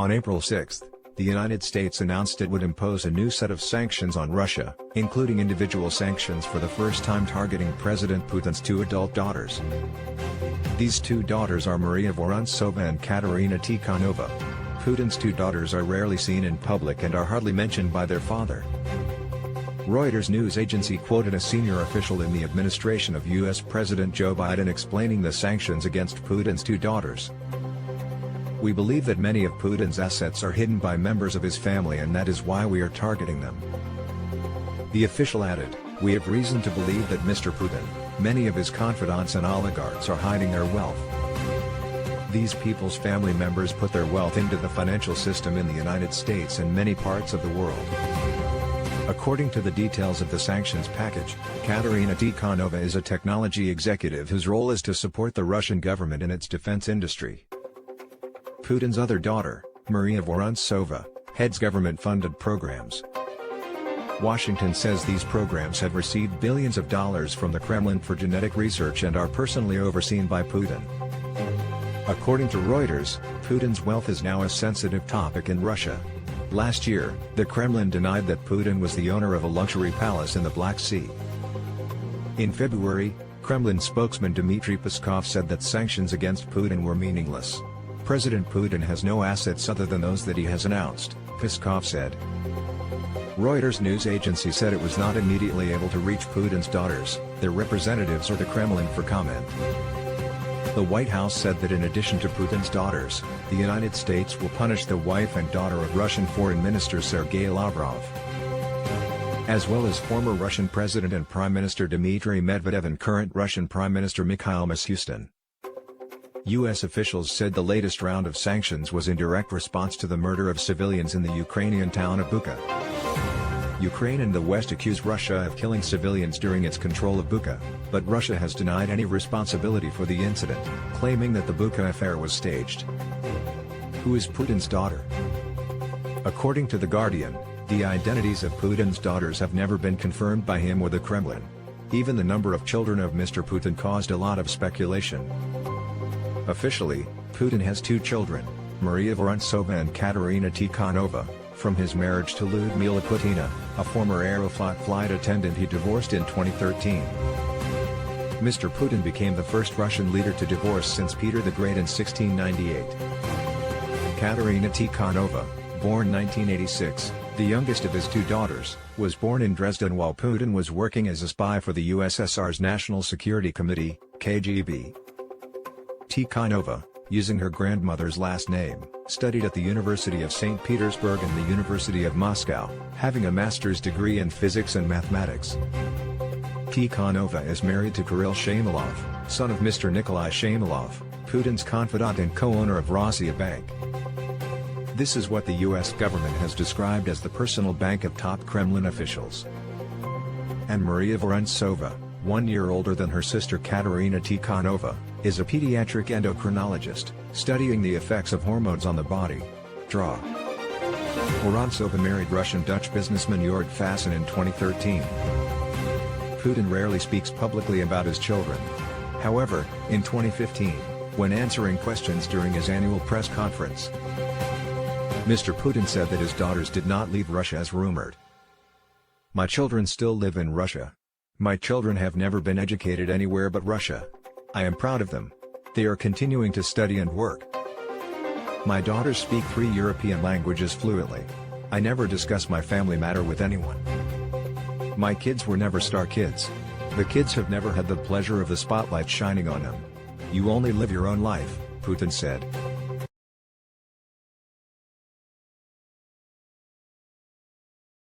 On April 6, the United States announced it would impose a new set of sanctions on Russia, including individual sanctions for the first time targeting President Putin's two adult daughters. These two daughters are Maria Vorontsova and Katerina Tikhanova. Putin's two daughters are rarely seen in public and are hardly mentioned by their father. Reuters news agency quoted a senior official in the administration of U.S. President Joe Biden explaining the sanctions against Putin's two daughters. "We believe that many of Putin's assets are hidden by members of his family, and that is why we are targeting them." The official added, "We have reason to believe that Mr. Putin, many of his confidants and oligarchs are hiding their wealth. These people's family members put their wealth into the financial system in the United States and many parts of the world." According to the details of the sanctions package, Katerina Tikhanova is a technology executive whose role is to support the Russian government in its defense industry. Putin's other daughter, Maria Vorontsova, heads government-funded programs. Washington says these programs have received billions of dollars from the Kremlin for genetic research and are personally overseen by Putin. According to Reuters, Putin's wealth is now a sensitive topic in Russia. Last year, the Kremlin denied that Putin was the owner of a luxury palace in the Black Sea. In February, Kremlin spokesman Dmitry Peskov said that sanctions against Putin were meaningless. "President Putin has no assets other than those that he has announced," Peskov said. Reuters news agency said it was not immediately able to reach Putin's daughters, their representatives or the Kremlin for comment. The White House said that in addition to Putin's daughters, the United States will punish the wife and daughter of Russian Foreign Minister Sergei Lavrov, as well as former Russian President and Prime Minister Dmitry Medvedev and current Russian Prime Minister Mikhail Mishustin. U.S. officials said the latest round of sanctions was in direct response to the murder of civilians in the Ukrainian town of Bucha. Ukraine and the West accuse Russia of killing civilians during its control of Bucha, but Russia has denied any responsibility for the incident, claiming that the Bucha affair was staged. Who is Putin's daughter? According to The Guardian, the identities of Putin's daughters have never been confirmed by him or the Kremlin. Even the number of children of Mr. Putin caused a lot of speculation. Officially, Putin has two children, Maria Vorontsova and Katerina Tikhanova, from his marriage to Lyudmila Putina, a former Aeroflot flight attendant he divorced in 2013. Mr. Putin became the first Russian leader to divorce since Peter the Great in 1698. Katerina Tikhanova, born 1986, the youngest of his two daughters, was born in Dresden while Putin was working as a spy for the U.S.A.'s National Security Committee, KGB. Tikhanova, using her grandmother's last name, studied at the University of St. Petersburg and the University of Moscow, having a master's degree in physics and mathematics. Tikhanova is married to Kirill Shamalov, son of Mr. Nikolai Shamalov, Putin's confidant and co-owner of Rossiya Bank. This is what the U.S. government has described as the personal bank of top Kremlin officials. And Maria Vorontsova, 1 year older than her sister Katerina Tikhanova, is a pediatric endocrinologist, studying the effects of hormones on the body. Draw. Vorontsova married Russian-Dutch businessman Jörg Fassen in 2013. Putin rarely speaks publicly about his children. However, in 2015, when answering questions during his annual press conference, Mr. Putin said that his daughters did not leave Russia as rumored. "My children still live in Russia. My children have never been educated anywhere but Russia. I am proud of them. They are continuing to study and work. My daughters speak 3 European languages fluently. I never discuss my family matter with anyone. My kids were never star kids. The kids have never had the pleasure of the spotlight shining on them. You only live your own life," Putin said.